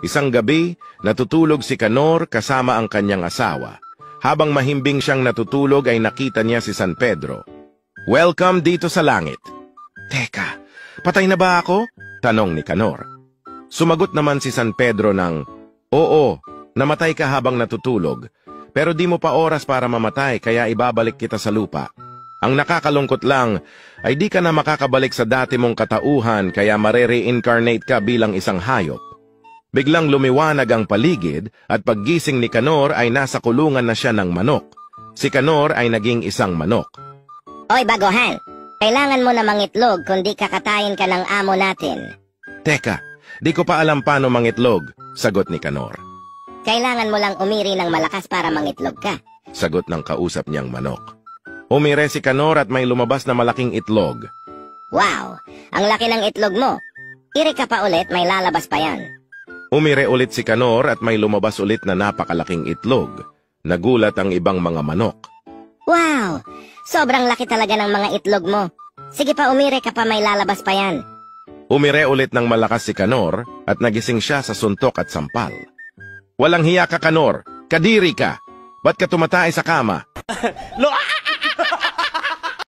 Isang gabi, natutulog si Canor kasama ang kanyang asawa. Habang mahimbing siyang natutulog ay nakita niya si San Pedro. "Welcome dito sa langit." "Teka, patay na ba ako?" tanong ni Canor. Sumagot naman si San Pedro ng, "Oo, namatay ka habang natutulog. Pero di mo pa oras para mamatay kaya ibabalik kita sa lupa. Ang nakakalungkot lang ay di ka na makakabalik sa dati mong katauhan kaya mare-reincarnate ka bilang isang hayop." Biglang lumiwanag ang paligid at paggising ni Canor ay nasa kulungan na siya ng manok. Si Canor ay naging isang manok. "Oy, baguhan! Kailangan mo na mangitlog kundi kakatayin ka ng amo natin." "Teka, di ko pa alam paano mangitlog," sagot ni Canor. "Kailangan mo lang umiri ng malakas para mangitlog ka." Sagot ng kausap niyang manok. Umire si Canor at may lumabas na malaking itlog. "Wow! Ang laki ng itlog mo! Iri ka pa ulit, may lalabas pa yan." Umire ulit si Canor at may lumabas ulit na napakalaking itlog. Nagulat ang ibang mga manok. "Wow! Sobrang laki talaga ng mga itlog mo. Sige pa, umire ka pa, may lalabas pa yan." Umire ulit ng malakas si Canor at nagising siya sa suntok at sampal. "Walang hiya ka, Canor! Kadiri ka! Ba't ka tumatay sa kama?"